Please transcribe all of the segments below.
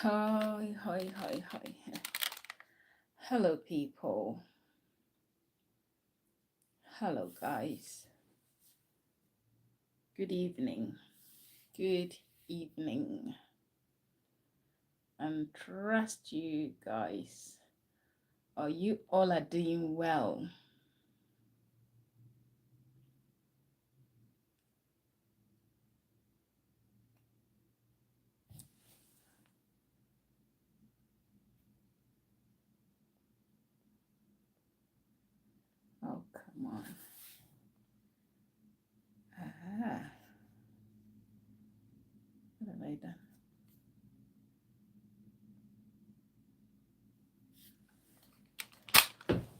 Hi, hi, hi, hi. Hello, people. Hello, guys. Good evening. Good evening. And trust you guys. You all are doing well. Oh, come on. Ah, what have I done?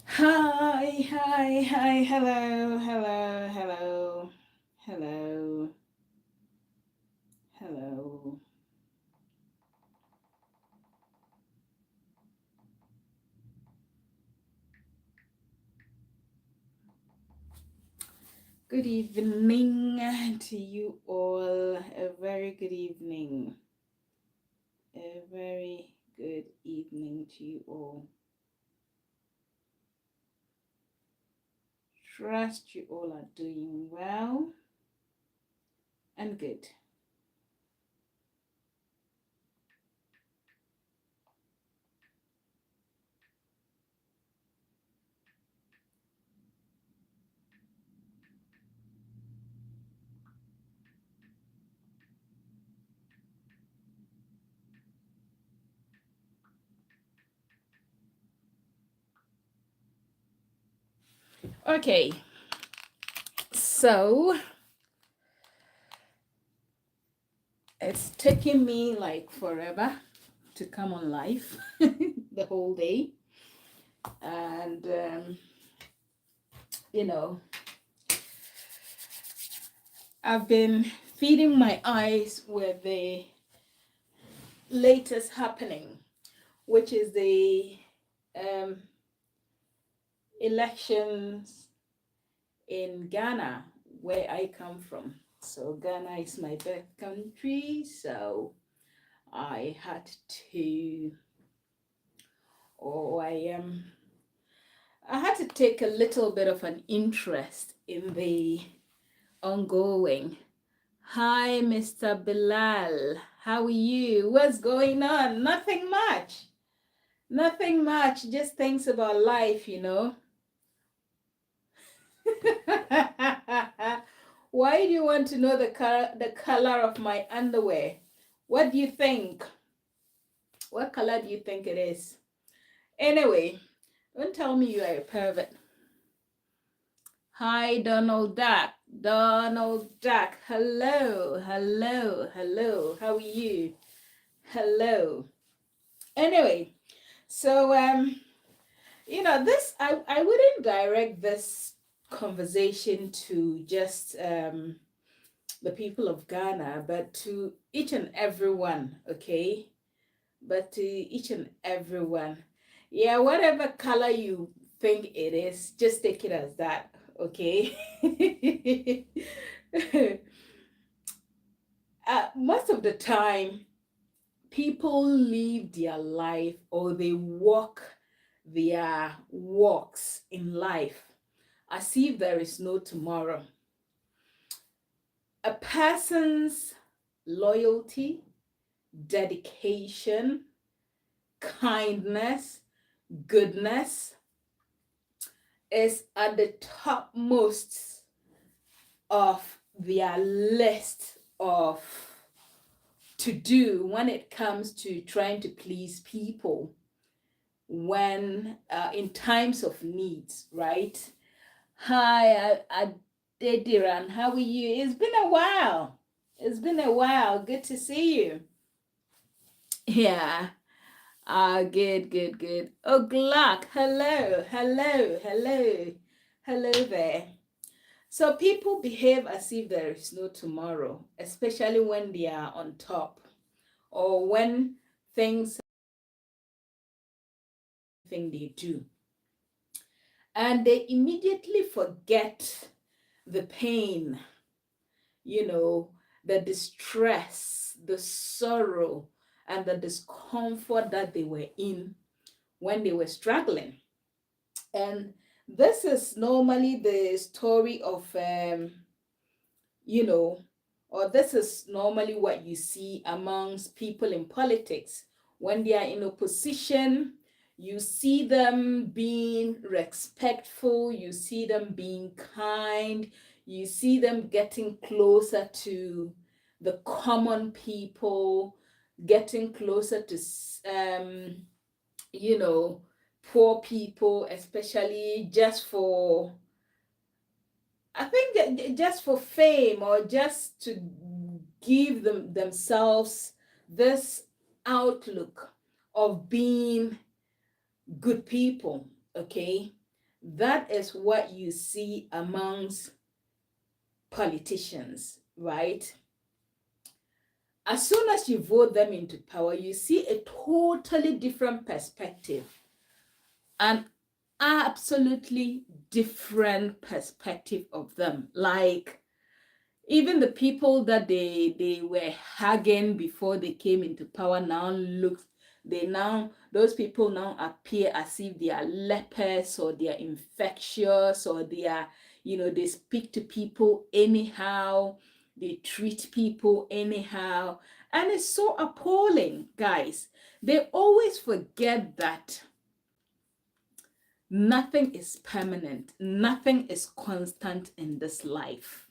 Hi, hi, hi, hello, hello, hello, hello, hello. Good evening to you all. A very good evening. A very good evening to you all. Trust you all are doing well and good. Okay, so it's taking me like forever to come on live the whole day. And, you know, I've been feeding my eyes with the latest happening, which is the um, elections in Ghana, where I come from. So Ghana is my birth country, so I had to, or I had to take a little bit of an interest in the ongoing. Hi, Mr. Bilal. How are you? What's going on? Nothing much. Nothing much. Just things about life, you know. Why do you want to know the color of my underwear? What do you think? What color do you think it is? Anyway, don't tell me you are a pervert. Hi, Donald Duck. Donald Duck. Hello, hello, hello. How are you? Hello. Anyway, so this I wouldn't direct this conversation to just the people of Ghana, but to each and every one, okay? But to each and every one. Yeah, whatever color you think it is, just take it as that, okay? Most of the time, people live their life or they walk their walks in life as if there is no tomorrow. A person's loyalty, dedication, kindness, goodness is at the topmost of their list of to do when it comes to trying to please people when in times of needs, right? Hi, Adediran, how are you? It's been a while. It's been a while. Good to see you. Yeah. Good, good, good. Oh, Glock, hello, hello, hello, hello there. So people behave as if there is no tomorrow, especially when they are on top or when things think they do. And they immediately forget the pain, the distress, the sorrow, and the discomfort that they were in when they were struggling. And this is normally the story of, you know, or this is normally what you see amongst people in politics. When they are in opposition, you see them being respectful, you see them being kind, you see them getting closer to the common people, getting closer to, you know, poor people, especially just for, I think, just for fame, or just to give themselves this outlook of being good people. Okay, that is what you see amongst politicians, right? As soon as you vote them into power, you see a totally different perspective, an absolutely different perspective of them. Like, even the people that they were hugging before they came into power now those people now appear as if they are lepers, or they are infectious, or they are, they speak to people anyhow, they treat people anyhow. And it's so appalling, guys. They always forget that nothing is permanent, nothing is constant in this life.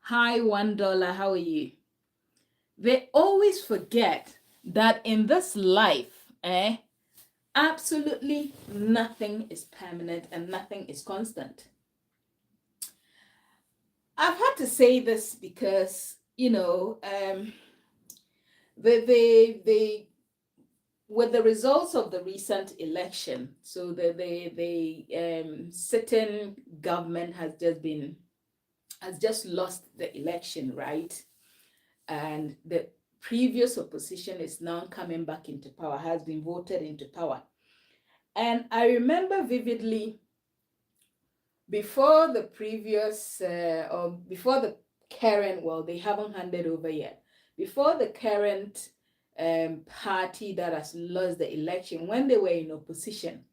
Hi, $1, how are you? They always forget that in this life, absolutely nothing is permanent and nothing is constant. I've had to say this because, with the results of the recent election, so the sitting government has just lost the election, right? And the previous opposition is now coming back into power, has been voted into power. And I remember vividly, before the previous, or before the current, well, they haven't handed over yet, before the current party that has lost the election, when they were in opposition,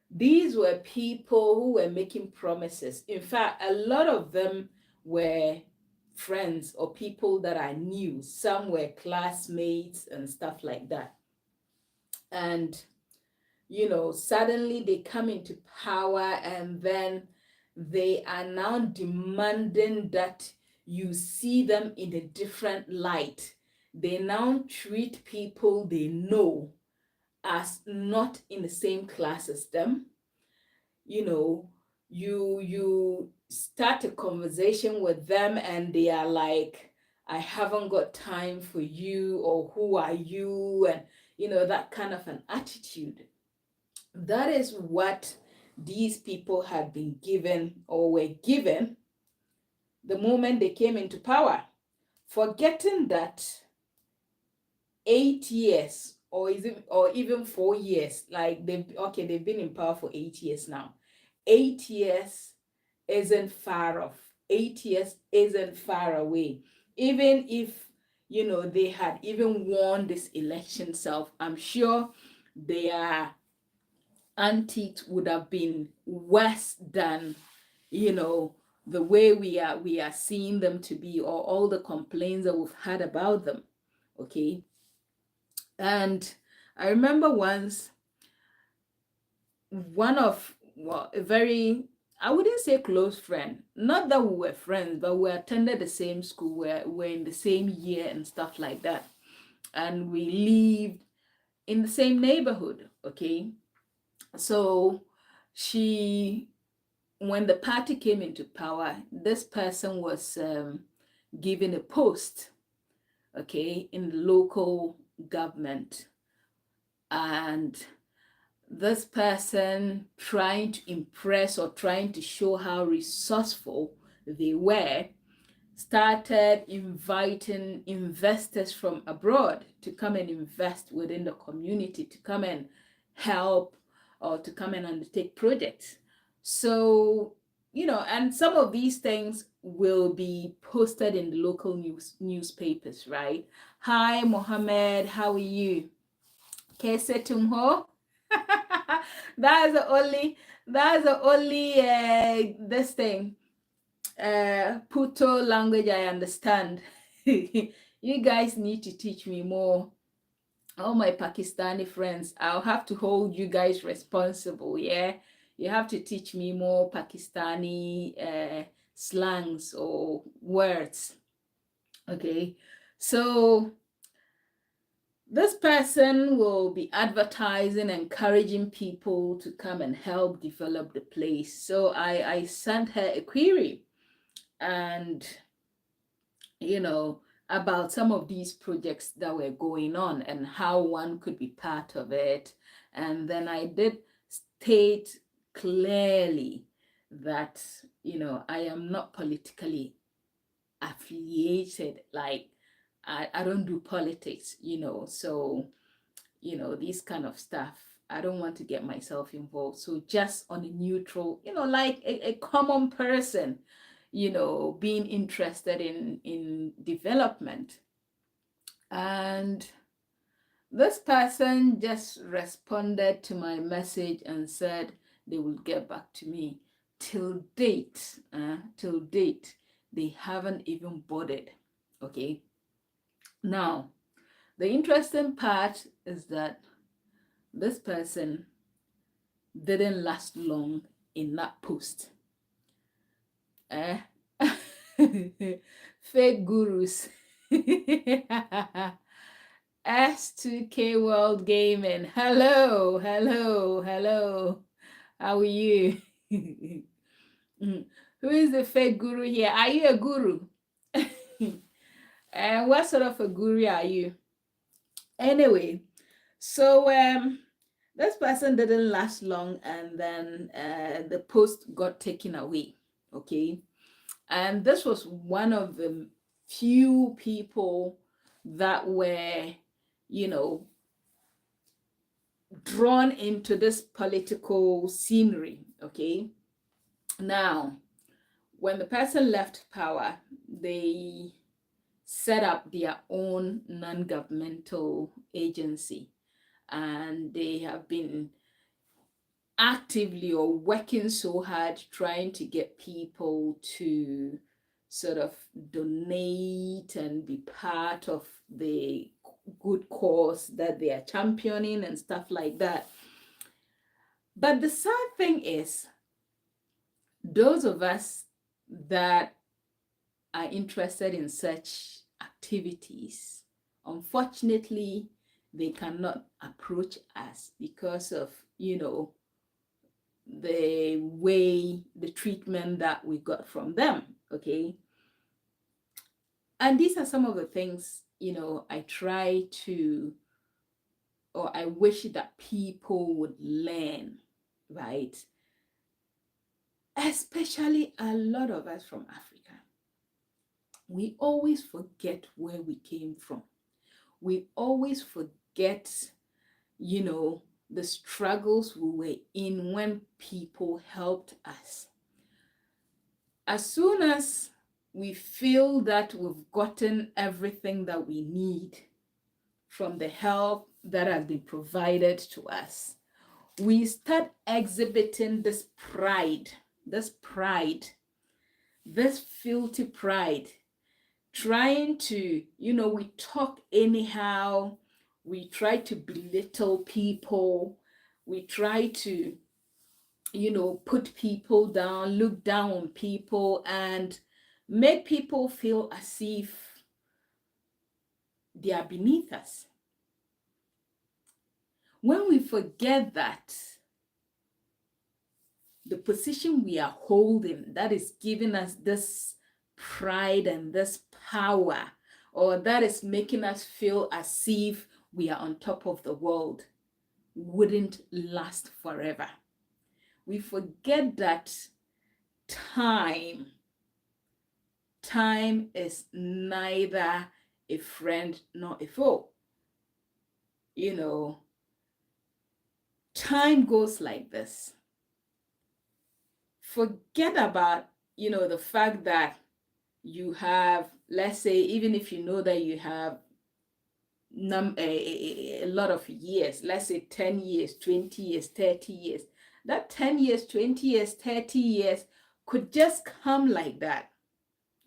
these were people who were making promises. In fact, a lot of them were friends or people that I knew. Some were classmates and stuff like that. And, suddenly they come into power, and then they are now demanding that you see them in a different light. They now treat people they know as not in the same class as them. You start a conversation with them and they are like, I haven't got time for you, or who are you? And, that kind of an attitude. That is what these people had been given, or were given, the moment they came into power, forgetting that 8 years, or even 4 years, like they've been in power for 8 years now. 8 years isn't far off. 8 years isn't far away. Even if, they had even won this election self, I'm sure their antics would have been worse than, the way we are seeing them to be, or all the complaints that we've had about them. Okay. And I remember once, a very, I wouldn't say close friend, not that we were friends, but we attended the same school, we're in the same year and stuff like that. And we lived in the same neighborhood, okay? So when the party came into power, this person was given a post, okay, in the local government. And this person, trying to impress or trying to show how resourceful they were, started inviting investors from abroad to come and invest within the community, to come and help, or to come and undertake projects. So and some of these things will be posted in the local newspapers, right? Hi, Mohammed, how are you? Kese tumho? That's the only this thing, Puto language I understand. You guys need to teach me more. All my Pakistani friends, I'll have to hold you guys responsible. Yeah, you have to teach me more Pakistani slangs or words. Okay, so this person will be advertising, encouraging people to come and help develop the place. So I sent her a query, and about some of these projects that were going on and how one could be part of it. And then I did state clearly that, I am not politically affiliated. Like, I don't do politics, so, these kind of stuff. I don't want to get myself involved. So just on a neutral, like a common person, being interested in development. And this person just responded to my message and said they will get back to me. Till date, they haven't even bothered. Okay. Now, the interesting part is that this person didn't last long in that post. Fake gurus. S2K World Gaming. Hello, hello, hello. How are you? Who is the fake guru here? Are you a guru? And what sort of a guru are you? Anyway, so this person didn't last long, and then the post got taken away. Okay. And this was one of the few people that were, drawn into this political scenery. Okay. Now, when the person left power, they set up their own non-governmental agency, and they have been actively or working so hard trying to get people to sort of donate and be part of the good cause that they are championing and stuff like that. But the sad thing is, those of us that are interested in such activities, unfortunately, they cannot approach us because of, the way, the treatment that we got from them. Okay. And these are some of the things, I try to, or I wish that people would learn, right? Especially a lot of us from Africa. We always forget where we came from. We always forget, the struggles we were in when people helped us. As soon as we feel that we've gotten everything that we need from the help that has been provided to us, we start exhibiting this pride, this filthy pride, trying to, we talk anyhow, we try to belittle people, we try to, put people down, look down on people, and make people feel as if they are beneath us. When we forget that the position we are holding, that is giving us this pride and this power, or that is making us feel as if we are on top of the world, wouldn't last forever. We forget that time is neither a friend nor a foe. Time goes like this. forget about, the fact that you have, let's say, even if you know that you have a lot of years, let's say 10 years, 20 years, 30 years, that 10 years, 20 years, 30 years could just come like that.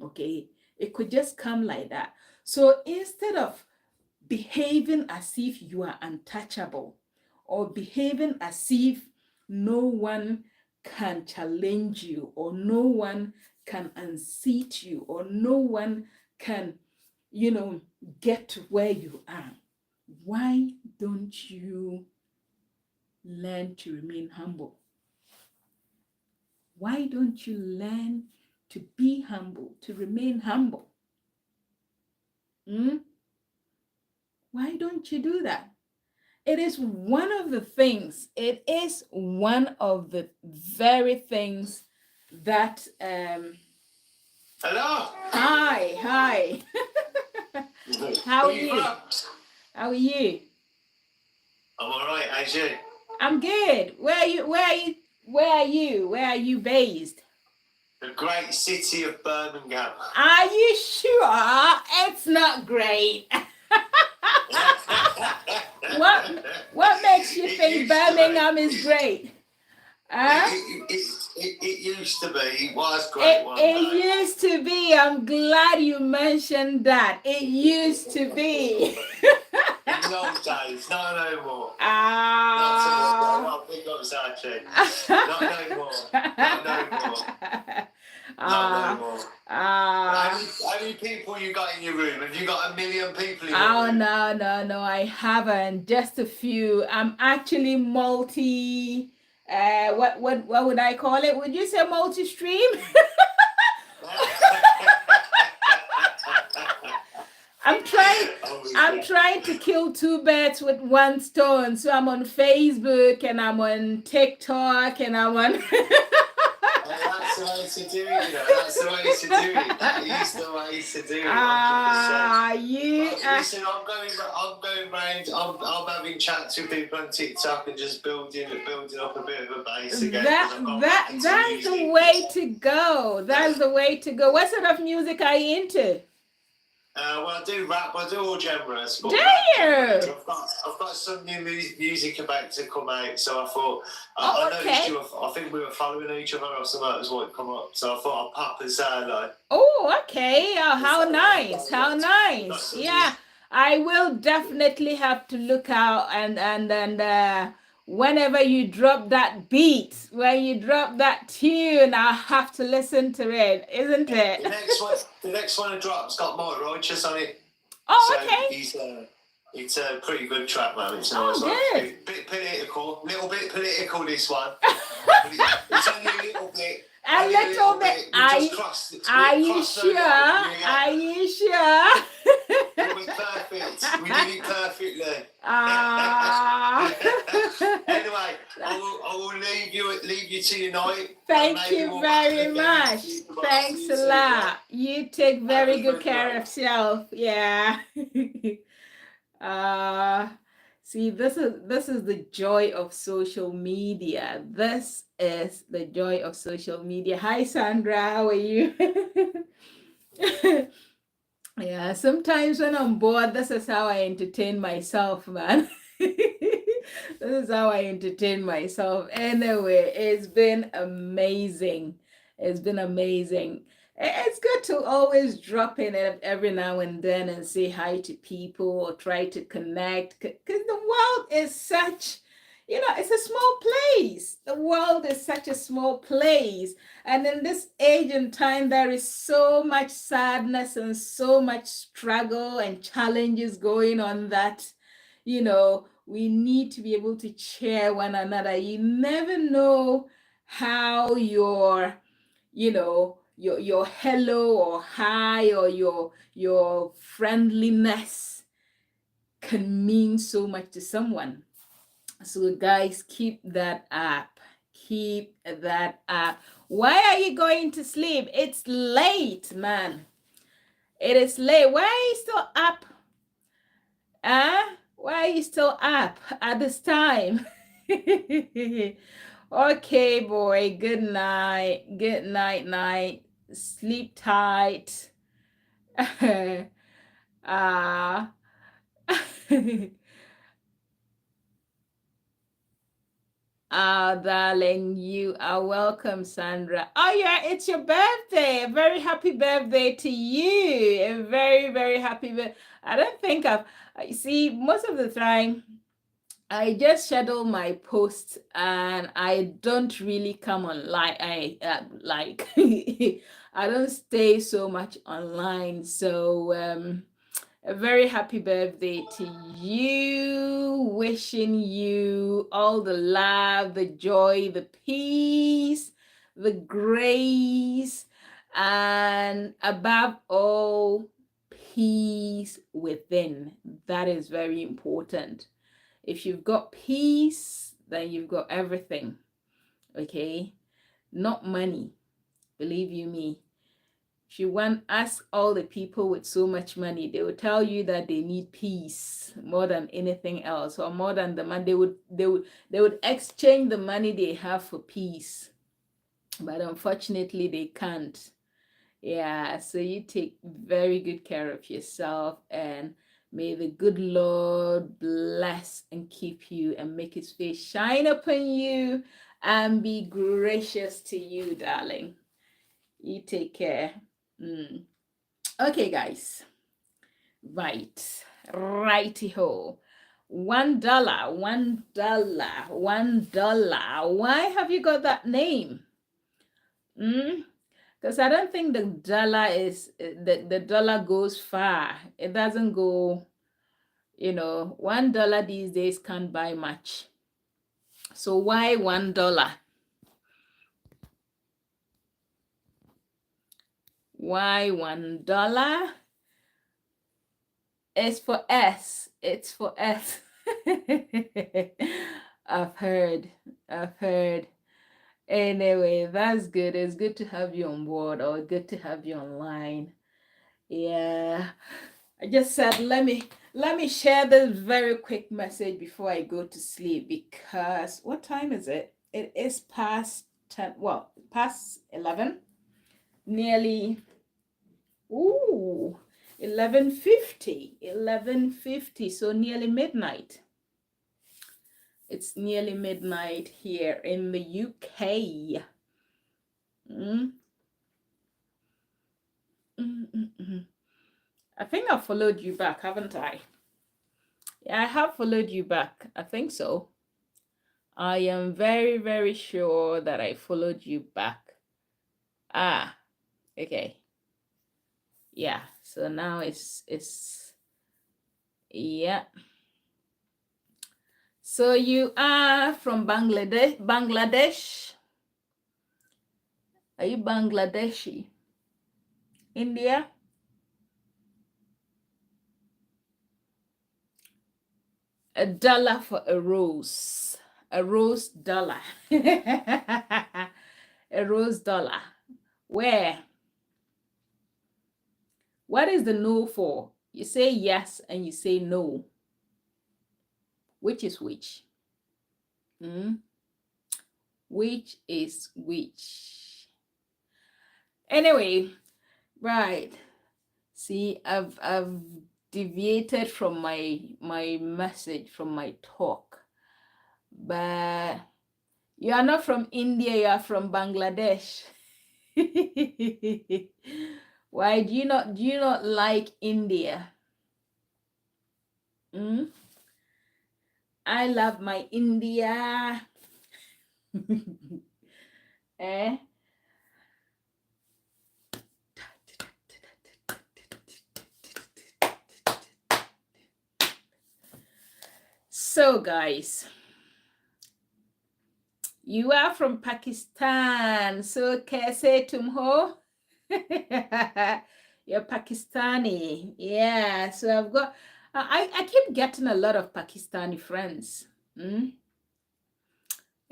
Okay, it could just come like that. So instead of behaving as if you are untouchable, or behaving as if no one can challenge you, or no one can unseat you, or no one can, get to where you are, why don't you learn to remain humble? Why don't you learn to be humble, to remain humble? Why don't you do that? It is one of the things, it is one of the very things that, Hello. Hi. How are you? How are you? I'm all right. How's you? I'm good. Where are you based? The great city of Birmingham. Are you sure it's not great? What makes you think Birmingham is great? It used to be. It was great one day. It used to be. I'm glad you mentioned that. It used to be. In those days, not no more. Not big up Sachi. Not no more. Not no more. Not no more. How many people you got in your room? Have you got 1 million people in your room? No, I haven't. Just a few. I'm actually multi. What would I call it? Would you say multi-stream? I'm trying to kill two birds with one stone. So I'm on Facebook and I'm on TikTok and I'm on. That's the way to do it, That's the way to do it. That is the way to do it. 100%. Listen, I'm going round. I'm having chats with people on TikTok and just building up a bit of a base again. That's the way to go. That's the way to go. What sort of music are you into? Well, I do rap. I do all genres. Do you? I've got some new music about to come out, so I thought I noticed you. I think we were following each other or something. That was what come up. So I thought I'd pop and say hello. Oh, okay. Oh, how nice! How nice! Yeah, I will definitely have to look out and whenever you drop that beat, when you drop that tune, I'll have to listen to it, isn't it? The next one I drop's got Mike Righteous on it. Oh, so okay. It's a pretty good track, man. It's a nice one. Good. Bit political, little bit political. This one. It's only a little bit. A little bit. Are you sure? Are you sure? It was perfect. We did it perfectly. Anyway, I will leave you to your night. Thank you very much. Thanks a lot. You take very good care of yourself. Yeah. See, this is the joy of social media. This is the joy of social media. Hi, Sandra. How are you? Yeah, sometimes when I'm bored, this is how I entertain myself, man. This is how I entertain myself. Anyway, it's been amazing. It's been amazing. It's good to always drop in every now and then and say hi to people or try to connect, because the world is such, it's a small place. The world is such a small place. And in this age and time, there is so much sadness and so much struggle and challenges going on that, we need to be able to cheer one another. You never know how your hello or hi or your friendliness can mean so much to someone. So guys, keep that up. Keep that up. Why are you going to sleep? It's late, man. It is late. Why are you still up? Why are you still up at this time? Okay, boy. Good night. Good night, night. Sleep tight. Ah. Ah, darling, you are welcome, Sandra. Oh, yeah, it's your birthday. A very happy birthday to you. A very, very happy birthday. I don't think you see, most of the time, I just schedule my posts and I don't really come online. I don't stay so much online. So, a very happy birthday to you. Wishing you all the love, the joy, the peace, the grace, and above all, peace within. That is very important. If you've got peace, then you've got everything. Okay? Not money. Believe you me. If you want ask all the people with so much money, they will tell you that they need peace more than anything else, or more than the money. They would exchange the money they have for peace. But unfortunately they can't. Yeah, so you take very good care of yourself, and may the good Lord bless and keep you and make his face shine upon you and be gracious to you, darling. You take care. Okay, guys. Right. Righty-ho. $1, $1, $1. Why have you got that name? Because I don't think the dollar is the dollar goes far. It doesn't go, $1 these days can't buy much. So why $1? Why $1? It's for S. It's for S. I've heard. Anyway, that's good. It's good to have you on board, or good to have you online. Yeah. I just said let me share this very quick message before I go to sleep, because what time is it? It is past 10, well, past 11. Nearly 11:50, so nearly midnight. It's nearly midnight here in the UK. I think I followed you back, haven't I? Yeah, I have followed you back. I think so. I am very, very sure that I followed you back. Ah, okay. Yeah, so now it's yeah. So you are from Bangladesh? Are you Bangladeshi? India? $1 for a rose. A rose dollar. A rose dollar. Where? What is the no for? You say yes and you say no. Which is which? Which is which? Anyway, right. See, I've deviated from my message, from my talk. But you are not from India, you are from Bangladesh. Why do you not like India? I love my India. Eh? So guys, you are from Pakistan. So kaise tum ho? You're Pakistani. Yeah. So I've got I keep getting a lot of Pakistani friends. I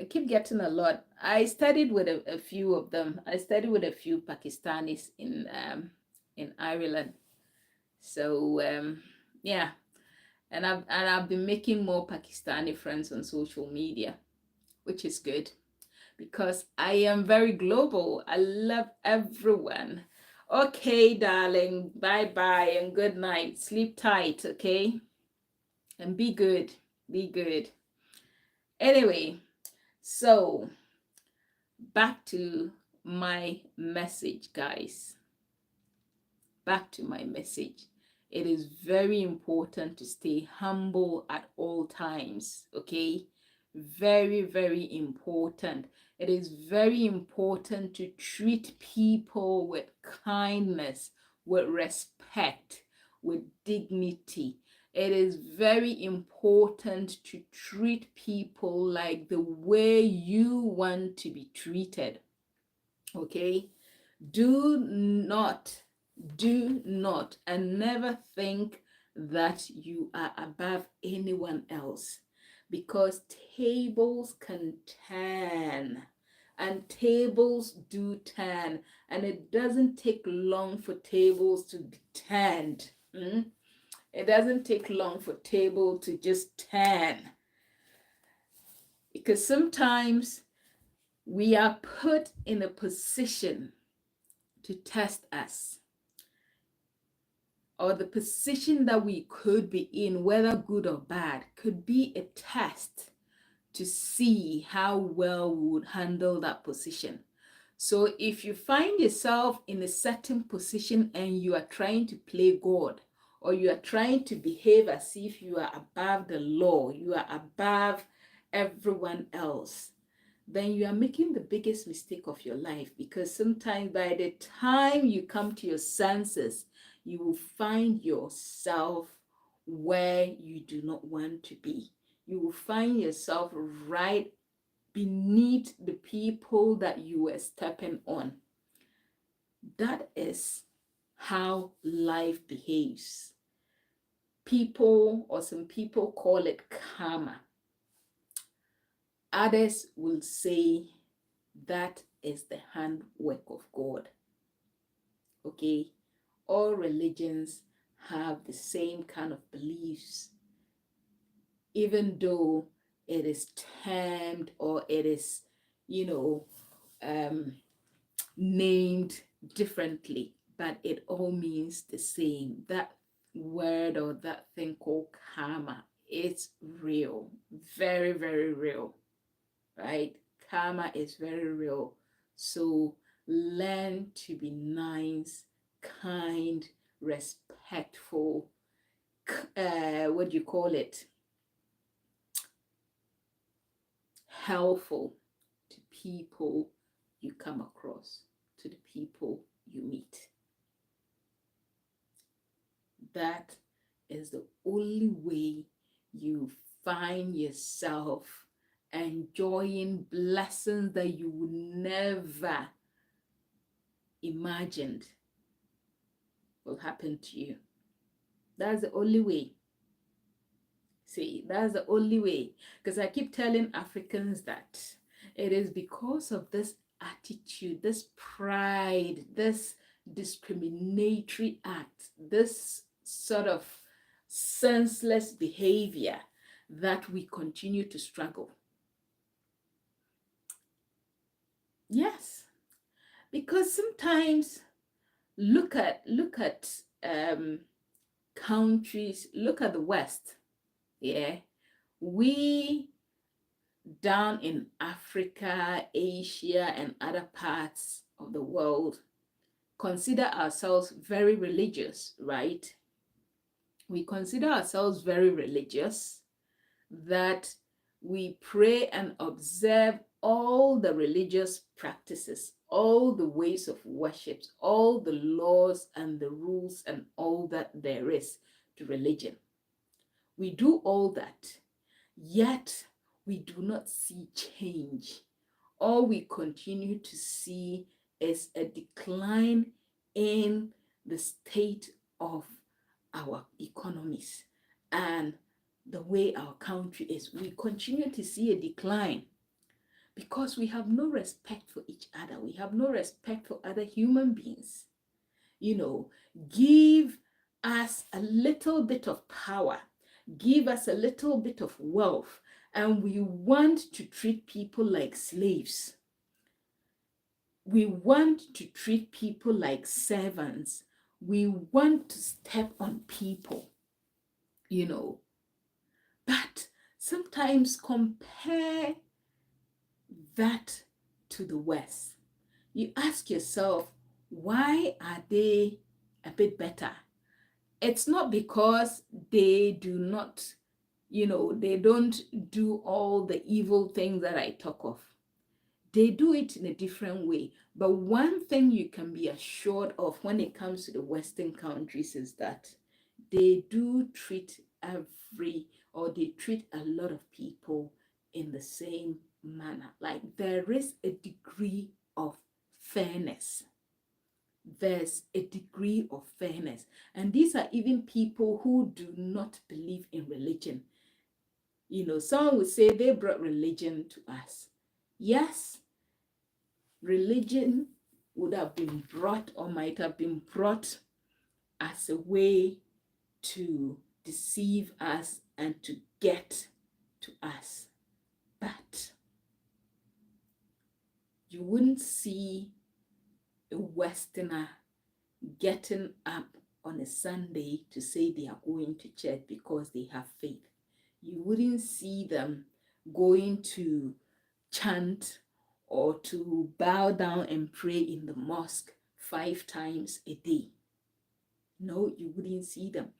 keep getting a lot. I studied with a few of them. I studied with a few Pakistanis in Ireland. So yeah, and I've been making more Pakistani friends on social media, which is good. because I am very global. I love everyone. Okay, darling, bye-bye and good night. Sleep tight, okay? And be good. Be good. Anyway, so back to my message, guys. Back to my message. It is very important to stay humble at all times, okay? Very, very important. It is very important to treat people with kindness, with respect, with dignity. It is very important to treat people like the way you want to be treated, okay? Do not, and never think that you are above anyone else, because tables can turn, and tables do turn, and it doesn't take long for tables to be turned. It doesn't take long for table to just turn, because sometimes we are put in a position to test us, or the position that we could be in, whether good or bad, could be a test to see how well we would handle that position. So if you find yourself in a certain position and you are trying to play God, or you are trying to behave as if you are above the law, you are above everyone else, then you are making the biggest mistake of your life, because sometimes by the time you come to your senses, you will find yourself where you do not want to be. You will find yourself right beneath the people that you were stepping on. That is how life behaves. People, or some people call it karma. Others will say that is the handwork of God. Okay, all religions have the same kind of beliefs, even though it is termed, or it is, named differently, but it all means the same. That word, or that thing called karma, it's real, very, very real, right? Karma is very real. So learn to be nice, kind, respectful, what do you call it? Helpful to people you come across, to the people you meet. That is the only way you find yourself enjoying blessings that you would never imagined will happen to you. That's the only way. See, that's the only way. Because I keep telling Africans that it is because of this attitude, this pride, this discriminatory act, this sort of senseless behavior that we continue to struggle. Yes, because sometimes look at countries, look at the West. Yeah, we down in Africa, Asia, and other parts of the world consider ourselves very religious, right? We consider ourselves very religious, that we pray and observe all the religious practices, all the ways of worship, all the laws and the rules and all that there is to religion. We do all that, yet we do not see change. All we continue to see is a decline in the state of our economies and the way our country is. We continue to see a decline because we have no respect for each other. We have no respect for other human beings. Give us a little bit of power, give us a little bit of wealth, and we want to treat people like slaves. We want to treat people like servants. We want to step on people, But sometimes compare that to the West. You ask yourself, why are they a bit better? It's not because they do not, they don't do all the evil things that I talk of. They do it in a different way. But one thing you can be assured of when it comes to the Western countries is that they do treat they treat a lot of people in the same manner. Like there is a degree of fairness. There's a degree of fairness. And these are even people who do not believe in religion. Someone would say they brought religion to us. Yes, religion would have been brought or might have been brought as a way to deceive us and to get to us. But you wouldn't see a Westerner getting up on a Sunday to say they are going to church because they have faith. You wouldn't see them going to chant or to bow down and pray in the mosque 5 times a day. No, you wouldn't see them.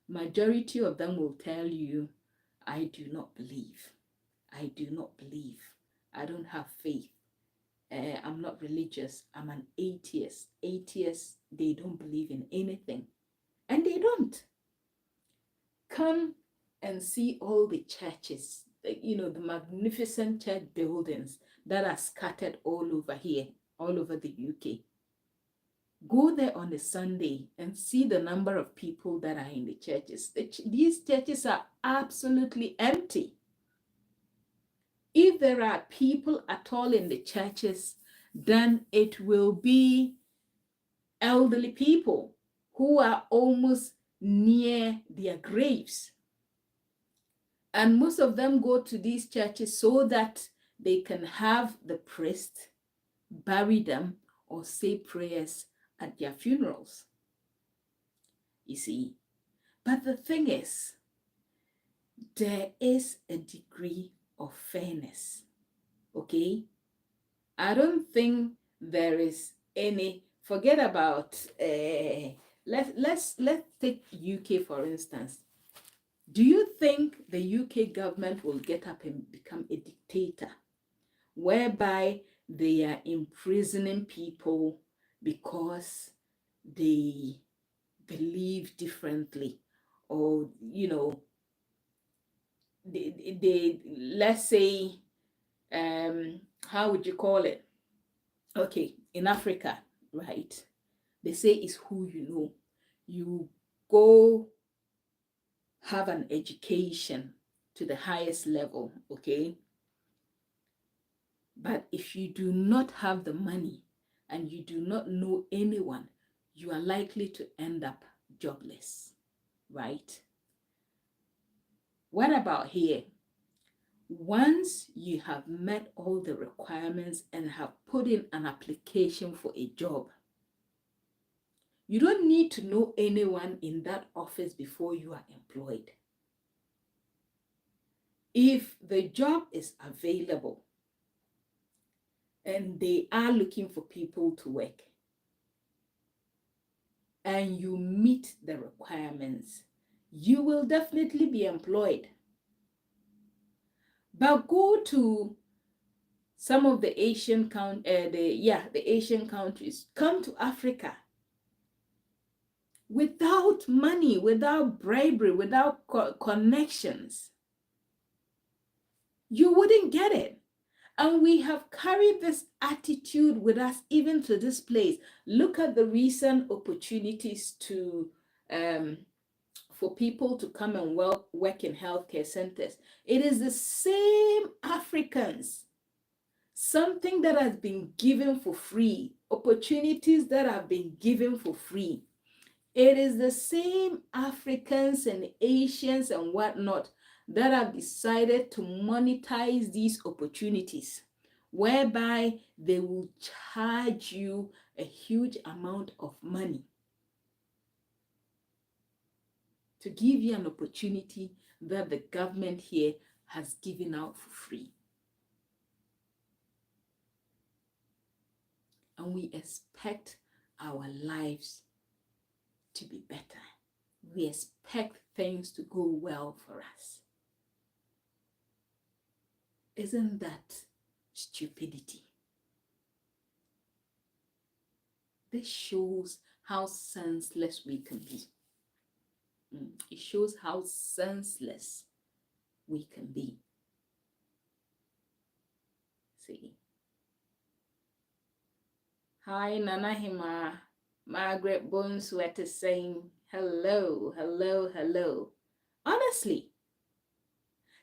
Majority of them will tell you, I do not believe. I do not believe. I don't have faith. I'm not religious. I'm an atheist. Atheists, they don't believe in anything. And they don't. Come and see all the churches, the magnificent church buildings that are scattered all over here, all over the UK. Go there on a Sunday and see the number of people that are in the churches. These churches are absolutely empty. If there are people at all in the churches, then it will be elderly people who are almost near their graves. And most of them go to these churches so that they can have the priest bury them or say prayers at their funerals. You see, but the thing is, there is a degree of fairness. Okay? I don't think there is any, forget about, let's take UK for instance. Do you think the UK government will get up and become a dictator whereby they are imprisoning people because they believe differently, or they let's say, how would you call it? Okay, in Africa, right? They say it's who you know. You go have an education to the highest level, okay? But if you do not have the money and you do not know anyone, you are likely to end up jobless, right? What about here? Once you have met all the requirements and have put in an application for a job, you don't need to know anyone in that office before you are employed. If the job is available and they are looking for people to work and you meet the requirements, you will definitely be employed. But go to some of the Asian Asian countries, come to Africa. Without money, without bribery, without connections, you wouldn't get it. And we have carried this attitude with us even to this place. Look at the recent opportunities to for people to come and work in healthcare centers. It is the same Africans, something that has been given for free, opportunities that have been given for free. It is the same Africans and Asians and whatnot that have decided to monetize these opportunities. whereby they will charge you a huge amount of money to give you an opportunity that the government here has given out for free. And we expect our lives to be better. We expect things to go well for us. Isn't that stupidity? This shows how senseless we can be. It shows how senseless we can be. See. Hi, Nana Hima. Margaret Bonesweat is saying hello, hello, hello. Honestly,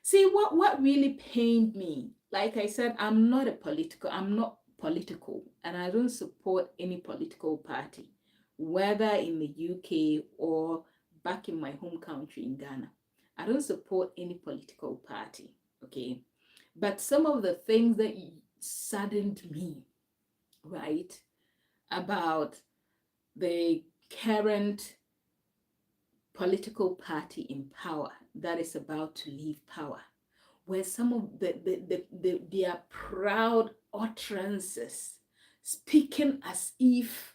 see what really pained me. Like I said, I'm not political, and I don't support any political party, whether in the UK or back in my home country in Ghana. I don't support any political party, okay? But some of the things that saddened me, right, about the current political party in power that is about to leave power, where some of their proud utterances, speaking as if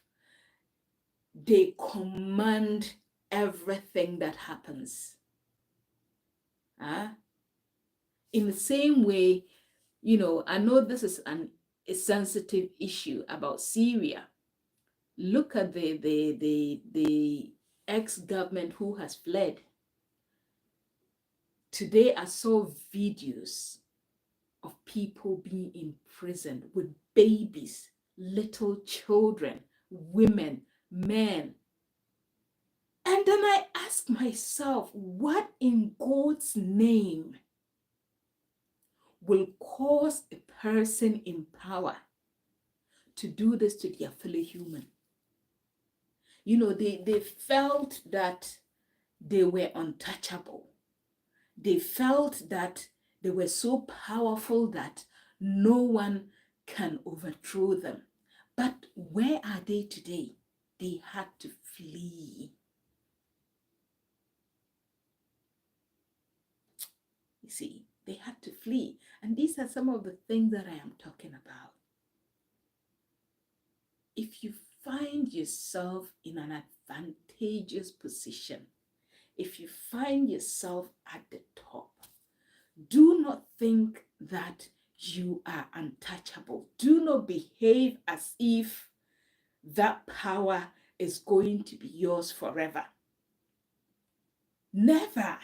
they command everything that happens. In the same way, you know, I know this is a sensitive issue about Syria. Look at the ex-government who has fled. Today I saw videos of people being imprisoned with babies, little children, women, men. And then I ask myself, what in God's name will cause a person in power to do this to their fellow human? You know, they felt that they were untouchable. They felt that they were so powerful that no one can overthrow them. But where are they today? They had to flee. You see, they had to flee. And these are some of the things that I am talking about. If you find yourself in an advantageous position, if you find yourself at the top, do not think that you are untouchable. Do not behave as if that power is going to be yours forever. Never.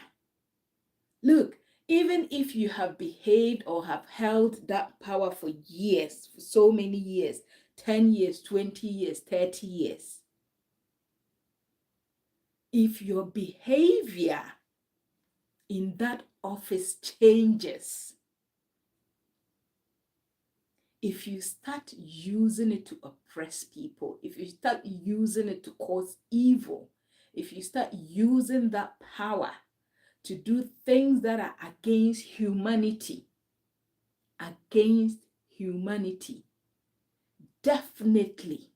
Look, even if you have behaved or have held that power for years, for so many years, 10 years, 20 years, 30 years, if your behavior in that office changes, if you start using it to oppress people, if you start using it to cause evil, if you start using that power to do things that are against humanity, definitely,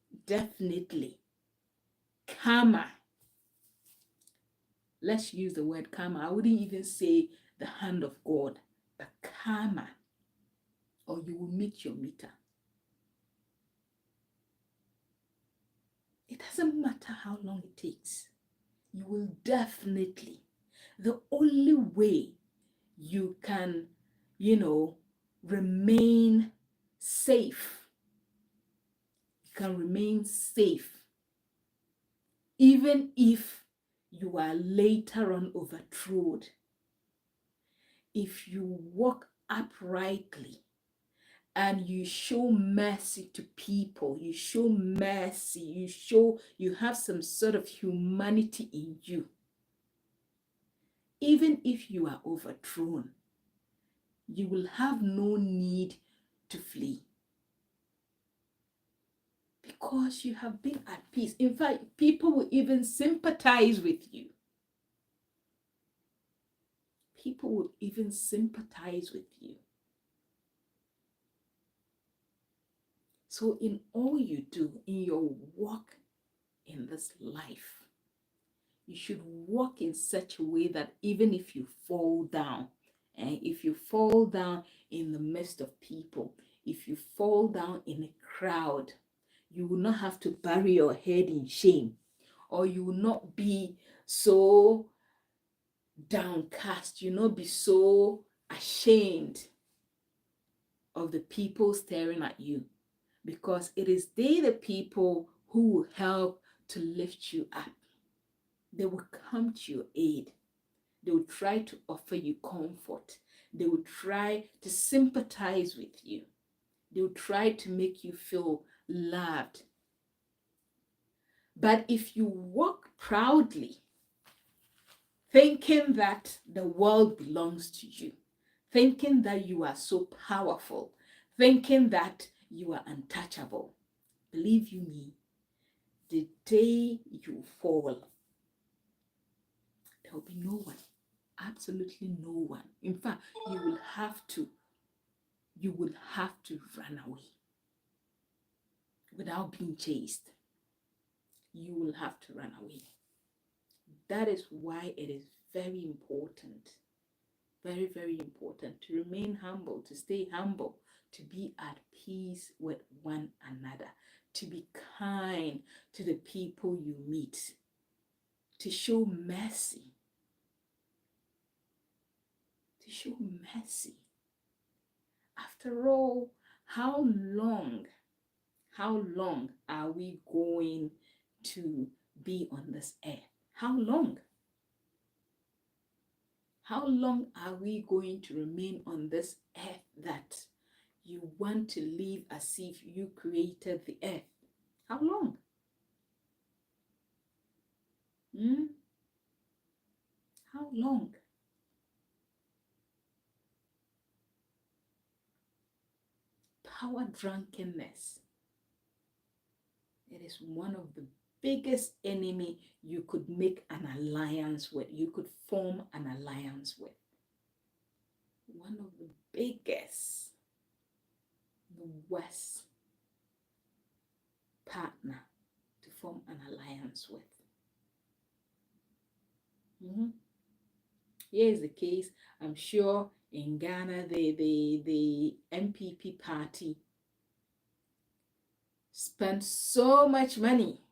karma. Let's use the word karma. I wouldn't even say the hand of God, but karma, or you will meet your meter. It doesn't matter how long it takes. You will definitely. The only way you can, remain safe, even if you are later on overthrown, if you walk uprightly and you show mercy to people, you have some sort of humanity in you, even if you are overthrown, you will have no need to flee, because you have been at peace. In fact, people will even sympathize with you. People will even sympathize with you. So in all you do, in your walk in this life, you should walk in such a way that even if you fall down, and if you fall down in the midst of people, if you fall down in a crowd, you will not have to bury your head in shame, or you will not be so downcast, you will not be so ashamed of the people staring at you, because it is they, the people, who will help to lift you up. They will come to your aid. They will try to offer you comfort. They will try to sympathize with you. They will try to make you feel loved. But if you walk proudly, thinking that the world belongs to you, thinking that you are so powerful, thinking that you are untouchable, believe you me, the day you fall, there will be no one, absolutely no one. In fact, you will have to run away without being chased. You will have to run away. That is why it is very important, very, very important to remain humble, to stay humble, to be at peace with one another, to be kind to the people you meet, to show mercy. To show mercy. After all, how long are we going to be on this earth? How long? How long are we going to remain on this earth that you want to live as if you created the earth? How long? How long? Power drunkenness. It is one of the biggest enemy you could make an alliance with. You could form an alliance with. One of the biggest, the worst partner to form an alliance with. Here is the case. I'm sure in Ghana, the NPP party spent so much money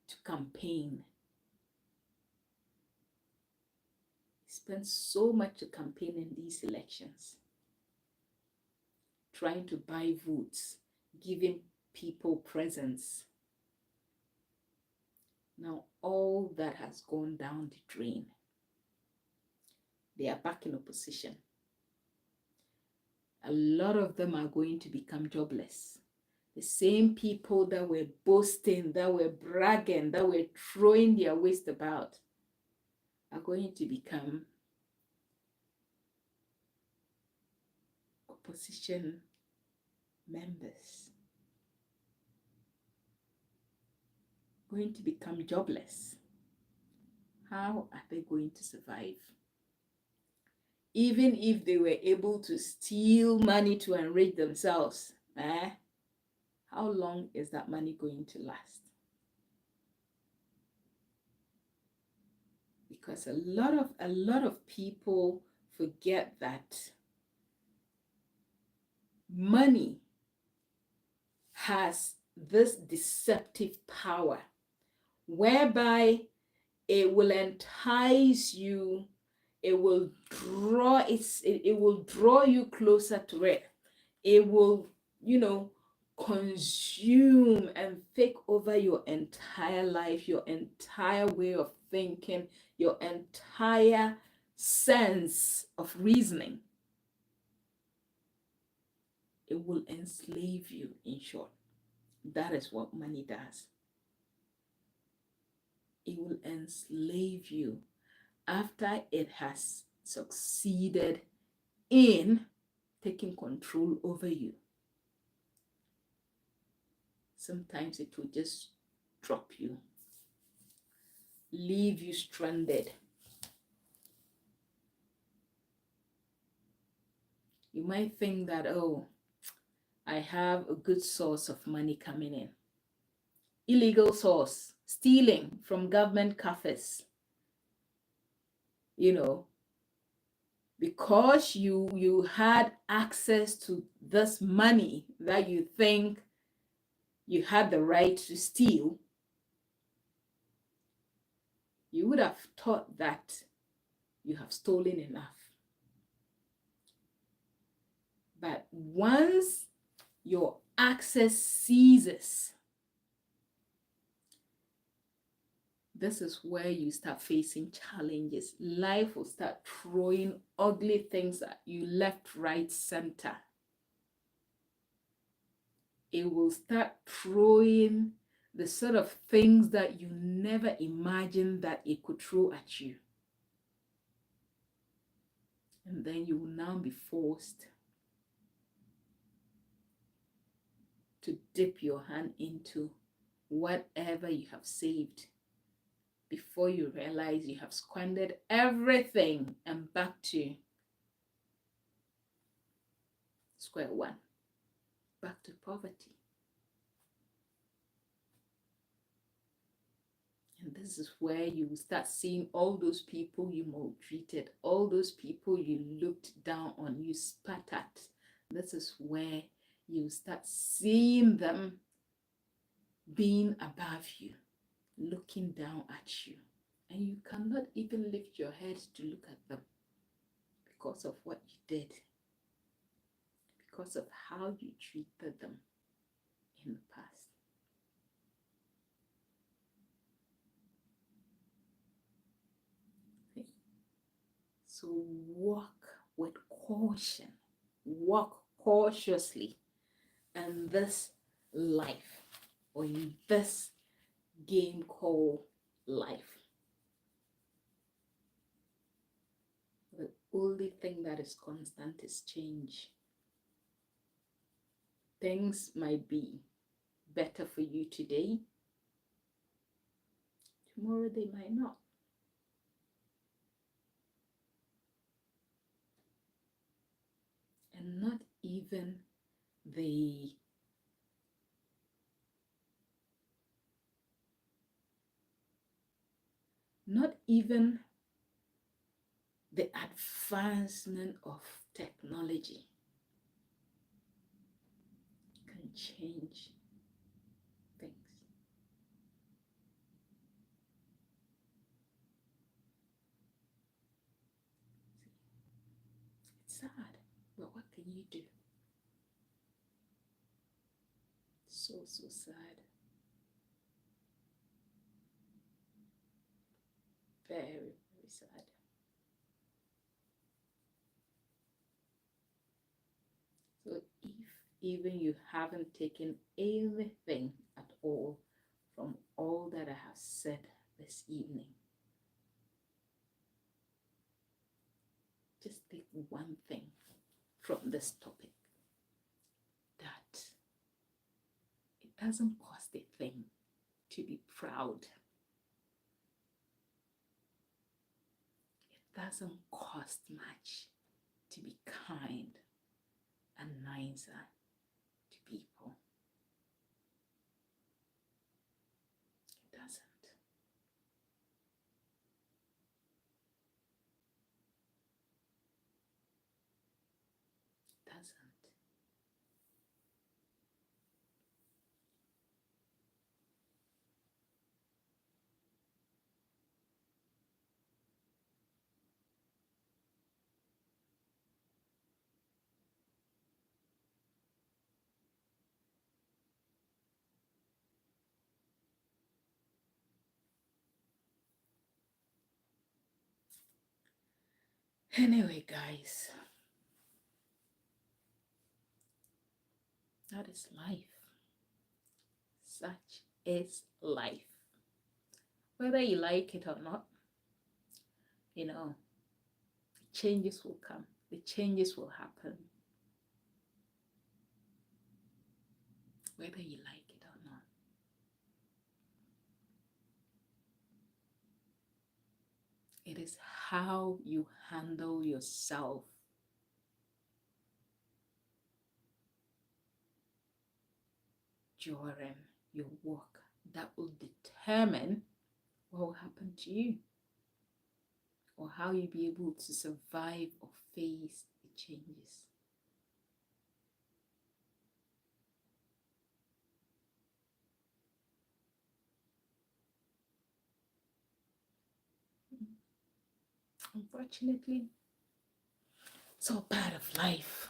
to campaign. Spent so much to campaign in these elections, trying to buy votes, giving people presents. Now all that has gone down the drain. They are back in opposition. A lot of them are going to become jobless. The same people that were boasting, that were bragging, that were throwing their waist about are going to become opposition members. Going to become jobless. How are they going to survive? Even if they were able to steal money to enrich themselves, how long is that money going to last? Because a lot of people forget that money has this deceptive power whereby it will entice you, it will draw you closer to it. It will, consume and take over your entire life, your entire way of thinking, your entire sense of reasoning. It will enslave you, in short. That is what money does. It will enslave you after it has succeeded in taking control over you. Sometimes it will just drop you, leave you stranded. You You might think that, oh, I have a good source of money coming in. Illegal source, stealing from government coffers. You know, because you had access to this money that you think you had the right to steal, you would have thought that you have stolen enough. But once your access ceases, this is where you start facing challenges. Life will start throwing ugly things at you left, right, center. It will start throwing the sort of things that you never imagined that it could throw at you. And then you will now be forced to dip your hand into whatever you have saved before you realize you have squandered everything and back to square one, back to poverty. And this is where you start seeing all those people you maltreated, all those people you looked down on, you spat at. This is where you start seeing them being above you, looking down at you. And you cannot even lift your head to look at them because of what you did, because of how you treated them in the past. So walk with caution, walk cautiously in this life, or in this game called life. The only thing that is constant is change. Things might be better for you today. Tomorrow they might not. And not even the advancement of technology can change things. It's sad, but what can you do? So sad. Very sad. So if even you haven't taken anything at all from all that I have said this evening, just take one thing from this topic, that it doesn't cost a thing to be proud. It doesn't cost much to be kind and nicer to people. It doesn't. It doesn't. Anyway, guys, that is life. Such is life. Whether you like it or not, you know, the changes will come. The changes will happen. Whether you like it or not. It is how you handle yourself your walk. That will determine what will happen to you, or how you'll be able to survive or face the changes. Unfortunately, it's all part of life.